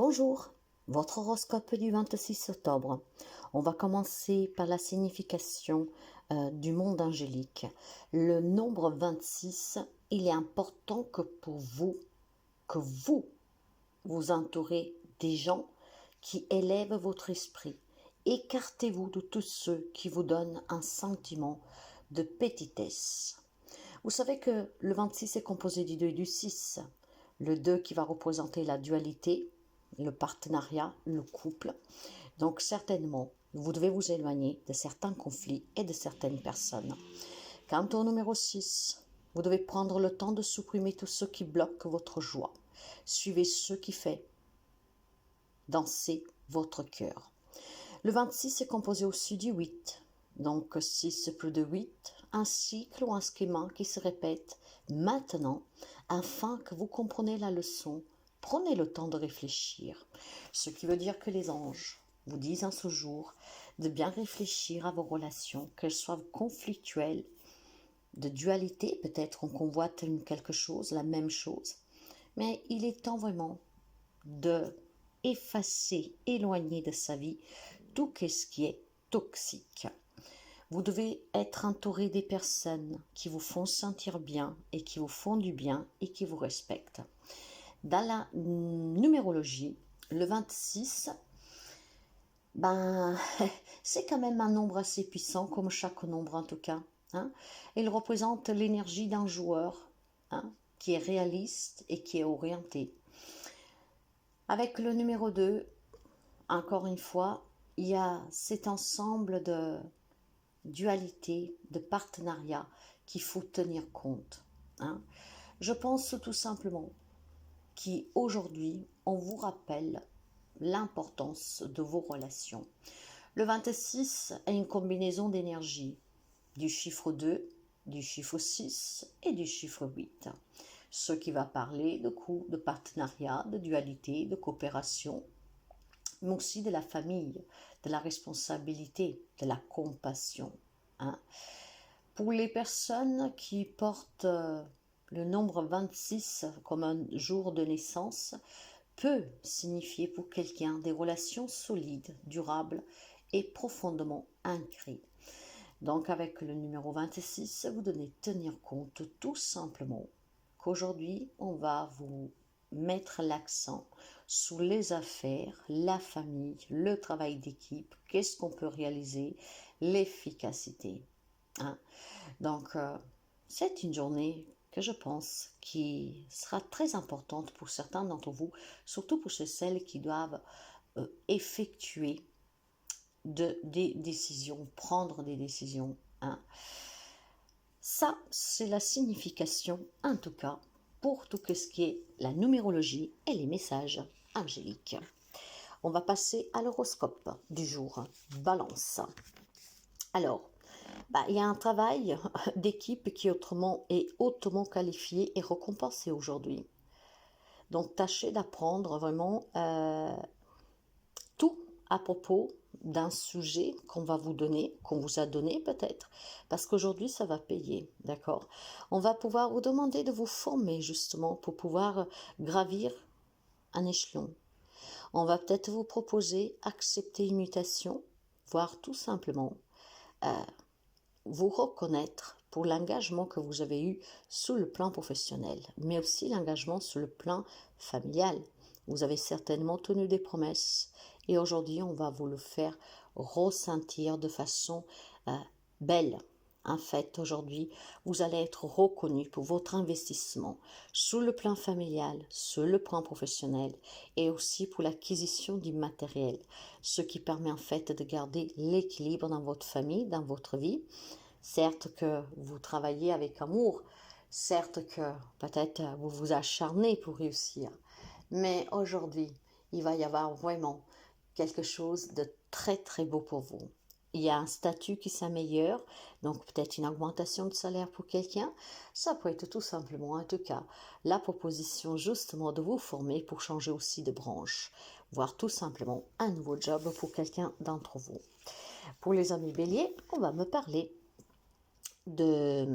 Bonjour, votre horoscope du 26 octobre. On va commencer par la signification du monde angélique. Le nombre 26, il est important que vous entourez des gens qui élèvent votre esprit. Écartez-vous de tous ceux qui vous donnent un sentiment de petitesse. Vous savez que le 26 est composé du 2 et du 6. Le 2 qui va représenter la dualité, le partenariat, le couple. Donc certainement, vous devez vous éloigner de certains conflits et de certaines personnes. Quant au numéro 6, vous devez prendre le temps de supprimer tout ce qui bloque votre joie. Suivez ce qui fait danser votre cœur. Le 26 est composé aussi du 8. Donc 6 plus de 8, un cycle ou un schéma qui se répète maintenant afin que vous compreniez la leçon. Prenez le temps de réfléchir, ce qui veut dire que les anges vous disent en ce jour de bien réfléchir à vos relations, qu'elles soient conflictuelles, de dualité, peut-être on convoite quelque chose, la même chose, mais il est temps vraiment de effacer, éloigner de sa vie tout ce qui est toxique. Vous devez être entouré des personnes qui vous font sentir bien et qui vous font du bien et qui vous respectent. Dans la numérologie, le 26, c'est quand même un nombre assez puissant, comme chaque nombre en tout cas. Il représente l'énergie d'un joueur qui est réaliste et qui est orienté. Avec le numéro 2, encore une fois, il y a cet ensemble de dualité, de partenariat qu'il faut tenir compte. Je pense tout simplement qu'aujourd'hui, on vous rappelle l'importance de vos relations. Le 26 est une combinaison d'énergie, du chiffre 2, du chiffre 6 et du chiffre 8. Ce qui va parler de couple, de partenariat, de dualité, de coopération, mais aussi de la famille, de la responsabilité, de la compassion. Pour les personnes qui portent le nombre 26 comme un jour de naissance, peut signifier pour quelqu'un des relations solides, durables et profondément ancrées. Donc avec le numéro 26, vous devez tenir compte tout simplement qu'aujourd'hui, on va vous mettre l'accent sur les affaires, la famille, le travail d'équipe, qu'est-ce qu'on peut réaliser, l'efficacité. Donc, c'est une journée que je pense qui sera très importante pour certains d'entre vous, surtout pour celles qui doivent effectuer des décisions, prendre des décisions. Ça, c'est la signification, en tout cas, pour tout ce qui est la numérologie et les messages angéliques. On va passer à l'horoscope du jour, Balance. Alors, il y a un travail d'équipe qui est hautement qualifié et récompensé aujourd'hui. Donc, tâchez d'apprendre vraiment tout à propos d'un sujet qu'on va vous donner, qu'on vous a donné peut-être, parce qu'aujourd'hui ça va payer, d'accord? On va pouvoir vous demander de vous former justement pour pouvoir gravir un échelon. On va peut-être vous proposer accepter une mutation, voire tout simplement vous reconnaître pour l'engagement que vous avez eu sur le plan professionnel, mais aussi l'engagement sur le plan familial. Vous avez certainement tenu des promesses et aujourd'hui, on va vous le faire ressentir de façon belle. En fait, aujourd'hui, vous allez être reconnu pour votre investissement sur le plan familial, sur le plan professionnel et aussi pour l'acquisition du matériel, ce qui permet en fait de garder l'équilibre dans votre famille, dans votre vie. Certes que vous travaillez avec amour, certes que peut-être vous vous acharnez pour réussir, mais aujourd'hui, il va y avoir vraiment quelque chose de très très beau pour vous. Il y a un statut qui s'améliore, donc peut-être une augmentation de salaire pour quelqu'un. Ça peut être tout simplement, en tout cas, la proposition justement de vous former pour changer aussi de branche, voire tout simplement un nouveau job pour quelqu'un d'entre vous. Pour les amis béliers, on va me parler de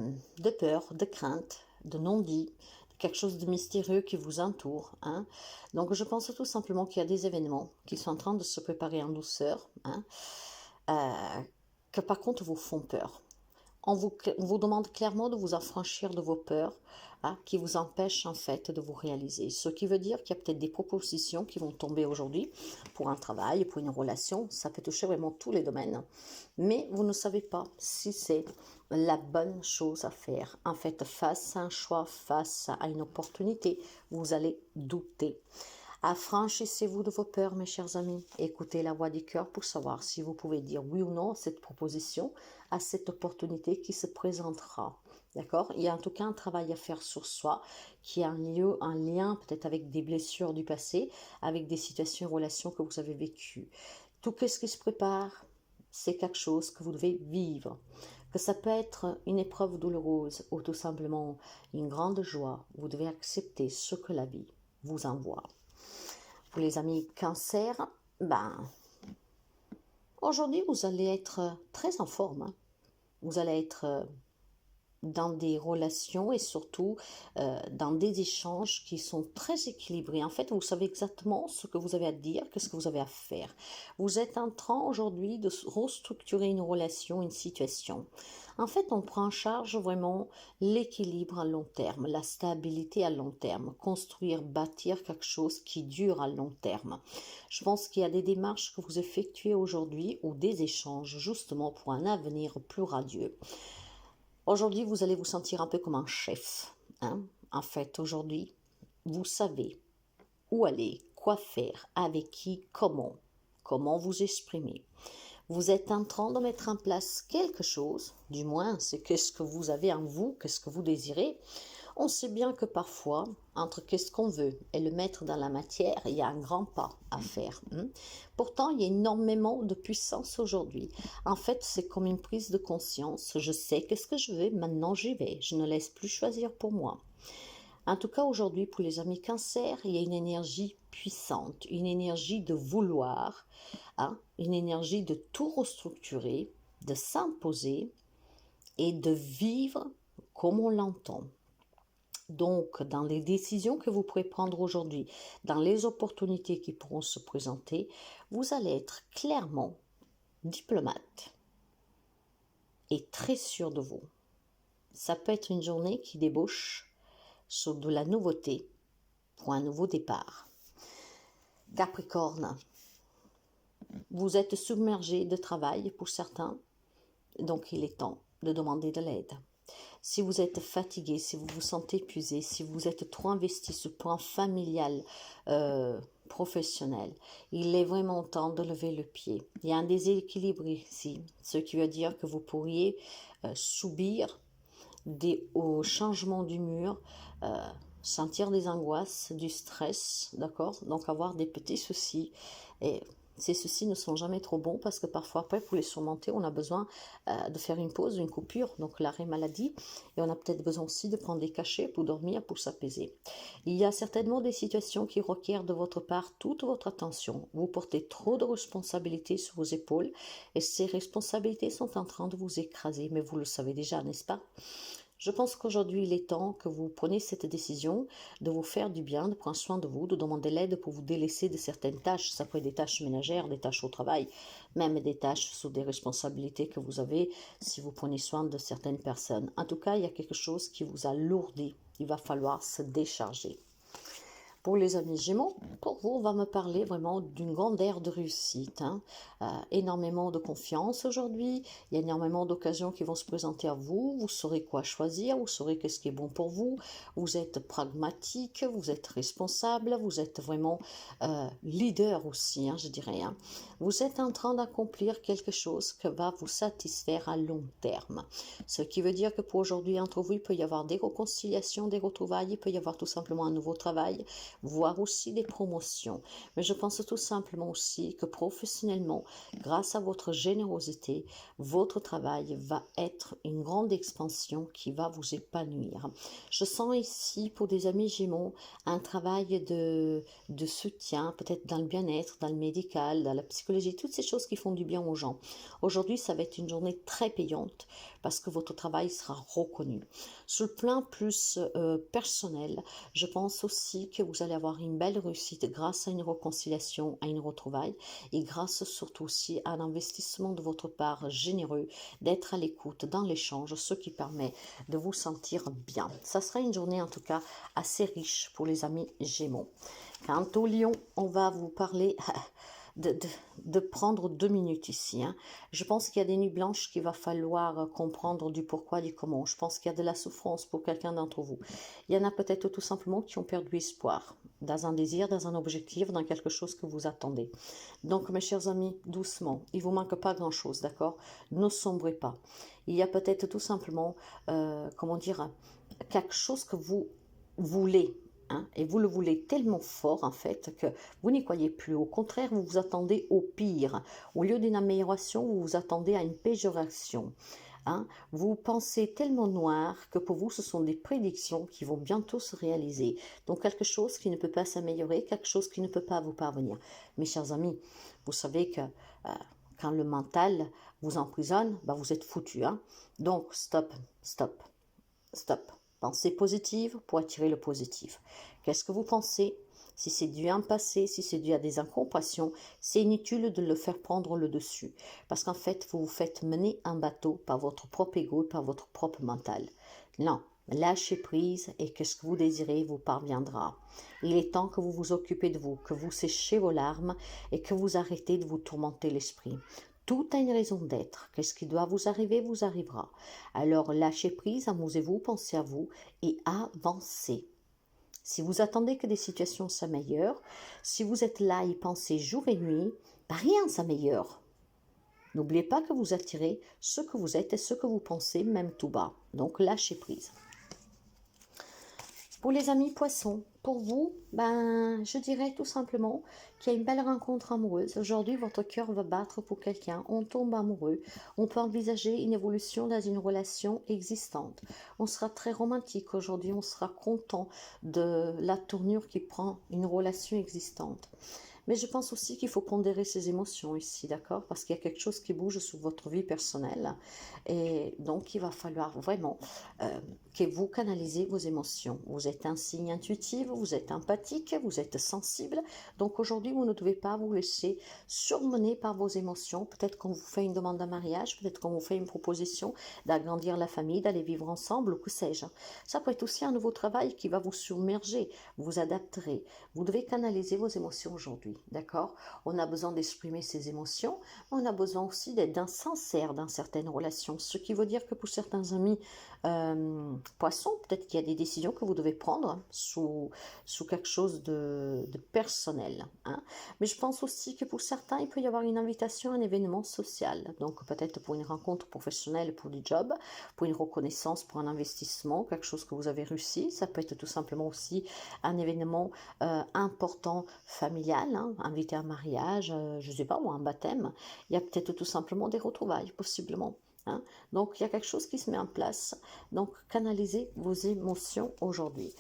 peur, de crainte, de non-dit, quelque chose de mystérieux qui vous entoure. Hein. Donc je pense tout simplement qu'il y a des événements qui sont en train de se préparer en douceur, hein, que par contre vous font peur. On vous demande clairement de vous affranchir de vos peurs, hein, qui vous empêchent en fait de vous réaliser. Ce qui veut dire qu'il y a peut-être des propositions qui vont tomber aujourd'hui pour un travail, pour une relation. Ça peut toucher vraiment tous les domaines. Mais vous ne savez pas si c'est la bonne chose à faire. En fait, face à un choix, face à une opportunité, vous allez douter. Affranchissez-vous de vos peurs, mes chers amis. Écoutez la voix du cœur pour savoir si vous pouvez dire oui ou non à cette proposition, à cette opportunité qui se présentera. D'accord? Il y a en tout cas un travail à faire sur soi qui a un lien peut-être avec des blessures du passé, avec des situations et relations que vous avez vécues. Tout ce qui se prépare, c'est quelque chose que vous devez vivre. Que ça peut être une épreuve douloureuse ou tout simplement une grande joie. Vous devez accepter ce que la vie vous envoie. Pour les amis cancer, aujourd'hui vous allez être très en forme. Hein. Vous allez être dans des relations et surtout dans des échanges qui sont très équilibrés. En fait, vous savez exactement ce que vous avez à dire, qu'est-ce que vous avez à faire. Vous êtes en train aujourd'hui de restructurer une relation, une situation. En fait, on prend en charge vraiment l'équilibre à long terme, la stabilité à long terme, construire, bâtir quelque chose qui dure à long terme. Je pense qu'il y a des démarches que vous effectuez aujourd'hui ou des échanges justement pour un avenir plus radieux. Aujourd'hui, vous allez vous sentir un peu comme un chef. Hein? En fait, aujourd'hui, vous savez où aller, quoi faire, avec qui, comment vous exprimer. Vous êtes en train de mettre en place quelque chose, du moins c'est qu'est-ce que vous avez en vous, qu'est-ce que vous désirez. On sait bien que parfois, entre qu'est-ce qu'on veut et le mettre dans la matière, il y a un grand pas à faire. Pourtant, il y a énormément de puissance aujourd'hui. En fait, c'est comme une prise de conscience. Je sais qu'est-ce que je veux, maintenant j'y vais. Je ne laisse plus choisir pour moi. En tout cas, aujourd'hui, pour les amis cancer, il y a une énergie puissante, une énergie de vouloir, hein, une énergie de tout restructurer, de s'imposer et de vivre comme on l'entend. Donc, dans les décisions que vous pourrez prendre aujourd'hui, dans les opportunités qui pourront se présenter, vous allez être clairement diplomate et très sûr de vous. Ça peut être une journée qui débouche sur de la nouveauté pour un nouveau départ. Capricorne, vous êtes submergé de travail pour certains, donc il est temps de demander de l'aide. Si vous êtes fatigué, si vous vous sentez épuisé, si vous êtes trop investi sur le plan familial, professionnel, il est vraiment temps de lever le pied. Il y a un déséquilibre ici, ce qui veut dire que vous pourriez subir au changement d'humeur, sentir des angoisses, du stress, d'accord? Donc avoir des petits soucis. Et ces soucis ne sont jamais trop bons parce que parfois, après, pour les surmonter, on a besoin de faire une pause, une coupure, donc l'arrêt maladie. Et on a peut-être besoin aussi de prendre des cachets pour dormir, pour s'apaiser. Il y a certainement des situations qui requièrent de votre part toute votre attention. Vous portez trop de responsabilités sur vos épaules et ces responsabilités sont en train de vous écraser. Mais vous le savez déjà, n'est-ce pas? Je pense qu'aujourd'hui, il est temps que vous preniez cette décision de vous faire du bien, de prendre soin de vous, de demander l'aide pour vous délaisser de certaines tâches. Ça peut être des tâches ménagères, des tâches au travail, même des tâches sur des responsabilités que vous avez si vous prenez soin de certaines personnes. En tout cas, il y a quelque chose qui vous alourdit. Il va falloir se décharger. Pour les amis Gémeaux, pour vous, on va me parler vraiment d'une grande ère de réussite. Énormément de confiance aujourd'hui. Il y a énormément d'occasions qui vont se présenter à vous. Vous saurez quoi choisir. Vous saurez qu'est-ce qui est bon pour vous. Vous êtes pragmatique. Vous êtes responsable. Vous êtes vraiment leader aussi, je dirais. Vous êtes en train d'accomplir quelque chose qui va vous satisfaire à long terme. Ce qui veut dire que pour aujourd'hui, entre vous, il peut y avoir des réconciliations, des retrouvailles. Il peut y avoir tout simplement un nouveau travail. voire aussi des promotions. Mais je pense tout simplement aussi que professionnellement, grâce à votre générosité, votre travail va être une grande expansion qui va vous épanouir. Je sens ici pour des amis Gémeaux un travail de soutien, peut-être dans le bien-être, dans le médical, dans la psychologie, toutes ces choses qui font du bien aux gens. Aujourd'hui, ça va être une journée très payante parce que votre travail sera reconnu. Sur le plan plus personnel, je pense aussi que vous allez avoir une belle réussite grâce à une réconciliation, à une retrouvaille et grâce surtout aussi à un investissement de votre part généreux, d'être à l'écoute dans l'échange, ce qui permet de vous sentir bien. Ça sera une journée en tout cas assez riche pour les amis Gémeaux. Quant au Lion, on va vous parler de, de, de prendre 2 minutes ici. Je pense qu'il y a des nuits blanches qu'il va falloir comprendre du pourquoi, du comment. Je pense qu'il y a de la souffrance pour quelqu'un d'entre vous. Il y en a peut-être tout simplement qui ont perdu espoir dans un désir, dans un objectif, dans quelque chose que vous attendez. Donc, mes chers amis, doucement. Il ne vous manque pas grand-chose, d'accord? Ne sombrez pas. Il y a peut-être tout simplement, comment dire, quelque chose que vous voulez. Et vous le voulez tellement fort en fait que vous n'y croyez plus. Au contraire, vous vous attendez au pire. Au lieu d'une amélioration, vous vous attendez à une péjoration. Vous pensez tellement noir que pour vous, ce sont des prédictions qui vont bientôt se réaliser. Donc quelque chose qui ne peut pas s'améliorer, quelque chose qui ne peut pas vous parvenir. Mes chers amis, vous savez que quand le mental vous emprisonne, vous êtes foutu. Donc stop, stop, stop. Pensez positive pour attirer le positif. Qu'est-ce que vous pensez? Si c'est dû à un passé, si c'est dû à des incompréhensions, c'est inutile de le faire prendre le dessus. Parce qu'en fait, vous vous faites mener un bateau par votre propre ego et par votre propre mental. Non, lâchez prise et qu'est-ce que vous désirez vous parviendra. Il est temps que vous vous occupez de vous, que vous séchez vos larmes et que vous arrêtez de vous tourmenter l'esprit. Tout a une raison d'être. Qu'est-ce qui doit vous arriver, vous arrivera. Alors lâchez prise, amusez-vous, pensez à vous et avancez. Si vous attendez que des situations s'améliorent, si vous êtes là et pensez jour et nuit, rien ne s'améliore. N'oubliez pas que vous attirez ce que vous êtes et ce que vous pensez, même tout bas. Donc lâchez prise. Pour les amis poissons, pour vous, je dirais tout simplement qu'il y a une belle rencontre amoureuse. Aujourd'hui, votre cœur va battre pour quelqu'un. On tombe amoureux. On peut envisager une évolution dans une relation existante. On sera très romantique aujourd'hui. On sera content de la tournure qui prend une relation existante. Mais je pense aussi qu'il faut pondérer ses émotions ici, d'accord? Parce qu'il y a quelque chose qui bouge sur votre vie personnelle. Et donc, il va falloir vraiment que vous canalisez vos émotions. Vous êtes un signe intuitif, vous êtes empathique, vous êtes sensible. Donc, aujourd'hui, vous ne devez pas vous laisser surmener par vos émotions. Peut-être qu'on vous fait une demande de mariage, peut-être qu'on vous fait une proposition d'agrandir la famille, d'aller vivre ensemble, ou que sais-je. Ça peut être aussi un nouveau travail qui va vous submerger. Vous vous adapterez. Vous devez canaliser vos émotions aujourd'hui. D'accord? On a besoin d'exprimer ses émotions, mais on a besoin aussi d'être sincère dans certaines relations. Ce qui veut dire que pour certains amis poissons, peut-être qu'il y a des décisions que vous devez prendre sous quelque chose de personnel. Mais je pense aussi que pour certains, il peut y avoir une invitation à un événement social. Donc peut-être pour une rencontre professionnelle, pour du job, pour une reconnaissance, pour un investissement, quelque chose que vous avez réussi. Ça peut être tout simplement aussi un événement important familial, invité à un mariage, je ne sais pas, ou un baptême. Il y a peut-être tout simplement des retrouvailles, possiblement. Donc, il y a quelque chose qui se met en place. Donc, canalisez vos émotions aujourd'hui.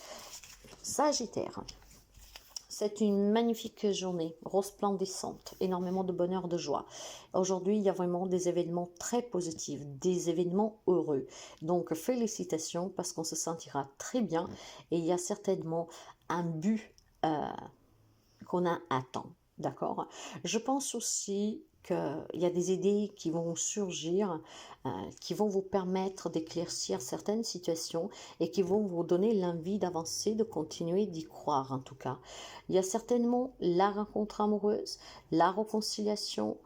Sagittaire, c'est une magnifique journée, resplendissante, énormément de bonheur, de joie. Aujourd'hui, il y a vraiment des événements très positifs, des événements heureux. Donc, félicitations parce qu'on se sentira très bien et il y a certainement un but qu'on a à temps. D'accord? Je pense aussi qu'il y a des idées qui vont surgir, qui vont vous permettre d'éclaircir certaines situations et qui vont vous donner l'envie d'avancer, de continuer, d'y croire en tout cas. Il y a certainement la rencontre amoureuse, la réconciliation,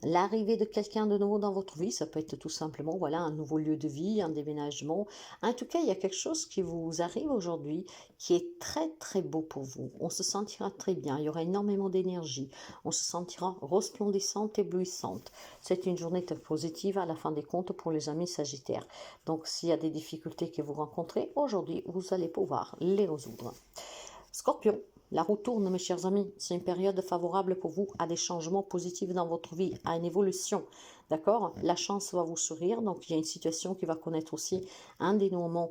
l'arrivée de quelqu'un de nouveau dans votre vie. Ça peut être tout simplement un nouveau lieu de vie, un déménagement. En tout cas, il y a quelque chose qui vous arrive aujourd'hui qui est très très beau pour vous. On se sentira très bien, il y aura énormément d'énergie, on se sentira resplendissante, éblouissante. C'est une journée très positive à la fin des comptes pour les amis sagittaires. Donc s'il y a des difficultés que vous rencontrez aujourd'hui, vous allez pouvoir les résoudre. Scorpion, la roue tourne, mes chers amis. C'est une période favorable pour vous à des changements positifs dans votre vie, à une évolution. D'accord? La chance va vous sourire. Donc, il y a une situation qui va connaître aussi un dénouement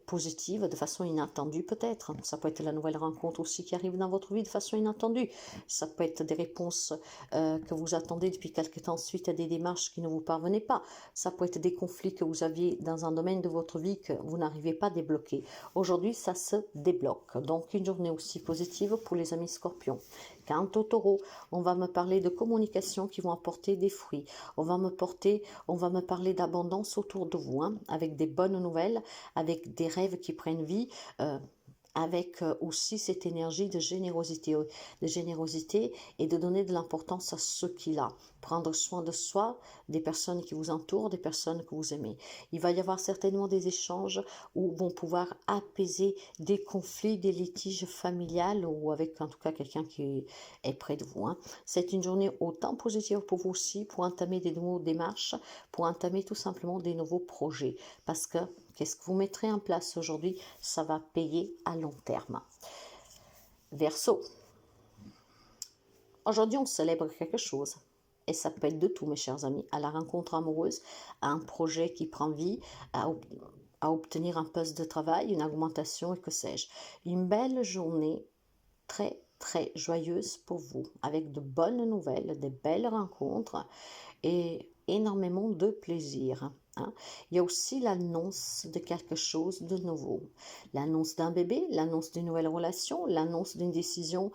positif de façon inattendue peut-être. Ça peut être la nouvelle rencontre aussi qui arrive dans votre vie de façon inattendue. Ça peut être des réponses que vous attendez depuis quelque temps suite à des démarches qui ne vous parvenaient pas. Ça peut être des conflits que vous aviez dans un domaine de votre vie que vous n'arrivez pas à débloquer. Aujourd'hui, ça se débloque. Donc, une journée aussi positive pour les amis scorpions. Quant au taureau, on va me parler de communication qui vont apporter des fruits. On va me parler d'abondance autour de vous, hein, avec des bonnes nouvelles, avec des rêves qui prennent vie, avec aussi cette énergie de générosité et de donner de l'importance à ce qu'il a. Prendre soin de soi, des personnes qui vous entourent, des personnes que vous aimez. Il va y avoir certainement des échanges où vont pouvoir apaiser des conflits, des litiges familiales ou avec en tout cas quelqu'un qui est près de vous, hein. C'est une journée autant positive pour vous aussi, pour entamer des nouvelles démarches, pour entamer tout simplement des nouveaux projets. Parce que qu'est-ce que vous mettrez en place aujourd'hui, ça va payer à long terme. Verseau. Aujourd'hui, on célèbre quelque chose. Et ça peut être de tout, mes chers amis. À la rencontre amoureuse, à un projet qui prend vie, à obtenir un poste de travail, une augmentation et que sais-je. Une belle journée très, très joyeuse pour vous, avec de bonnes nouvelles, des belles rencontres et énormément de plaisir. Hein. Il y a aussi l'annonce de quelque chose de nouveau. L'annonce d'un bébé, l'annonce d'une nouvelle relation, l'annonce d'une décision,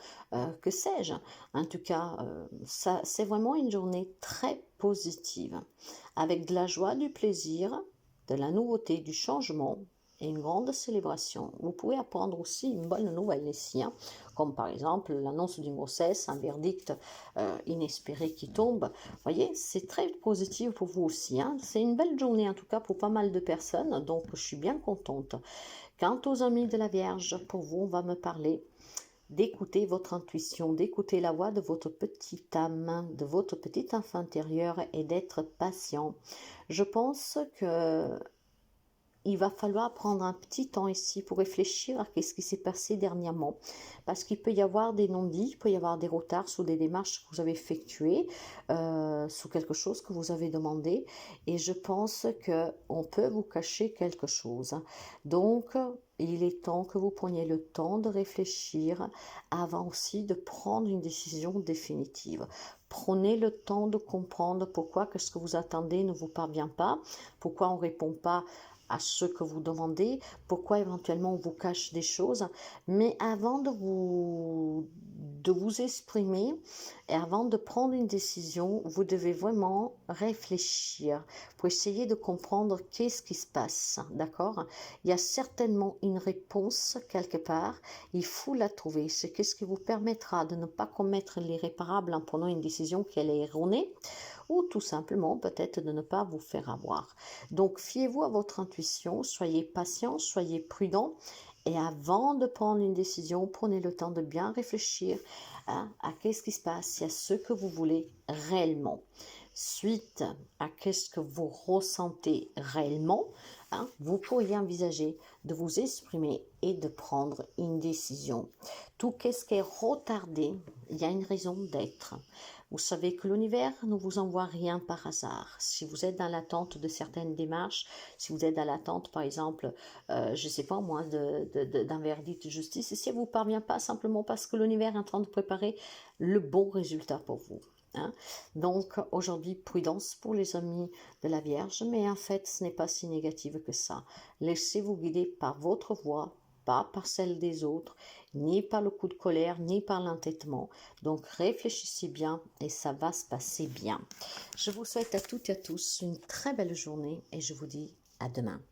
que sais-je. En tout cas, ça, c'est vraiment une journée très positive, avec de la joie, du plaisir, de la nouveauté, du changement et une grande célébration. Vous pouvez apprendre aussi une bonne nouvelle ici, hein, comme par exemple l'annonce d'une grossesse, un verdict inespéré qui tombe. Vous voyez, c'est très positif pour vous aussi, hein. C'est une belle journée en tout cas pour pas mal de personnes, donc je suis bien contente. Quant aux amis de la Vierge, pour vous, on va me parler d'écouter votre intuition, d'écouter la voix de votre petite âme, de votre petit enfant intérieur et d'être patient. Je pense que il va falloir prendre un petit temps ici pour réfléchir à ce qui s'est passé dernièrement. Parce qu'il peut y avoir des non-dits, il peut y avoir des retards sur des démarches que vous avez effectuées, sur quelque chose que vous avez demandé. Et je pense qu'on peut vous cacher quelque chose. Donc, il est temps que vous preniez le temps de réfléchir avant aussi de prendre une décision définitive. Prenez le temps de comprendre pourquoi ce que vous attendez ne vous parvient pas, pourquoi on ne répond pas à ce que vous demandez, pourquoi éventuellement on vous cache des choses, mais avant de vous exprimer et avant de prendre une décision, vous devez vraiment réfléchir pour essayer de comprendre qu'est-ce qui se passe, d'accord? Il y a certainement une réponse quelque part, il faut la trouver, c'est qu'est-ce qui vous permettra de ne pas commettre l'irréparable en prenant une décision qui est erronée, ou tout simplement peut-être de ne pas vous faire avoir. Donc fiez-vous à votre intuition, soyez patient, soyez prudent et avant de prendre une décision, prenez le temps de bien réfléchir à qu'est-ce qui se passe et à ce que vous voulez réellement. Suite à qu'est-ce que vous ressentez réellement, vous pourriez envisager de vous exprimer et de prendre une décision. Tout ce qui est retardé, il y a une raison d'être. Vous savez que l'univers ne vous envoie rien par hasard. Si vous êtes dans l'attente de certaines démarches, si vous êtes dans l'attente, par exemple, je ne sais pas moi, d'un verdict de justice, et si elle ne vous parvient pas simplement parce que l'univers est en train de préparer le bon résultat pour vous. Hein. Donc aujourd'hui, prudence pour les amis de la Vierge, mais en fait, ce n'est pas si négatif que ça. Laissez-vous guider par votre voix, pas par celle des autres, ni par le coup de colère, ni par l'entêtement. Donc réfléchissez bien et ça va se passer bien. Je vous souhaite à toutes et à tous une très belle journée et je vous dis à demain.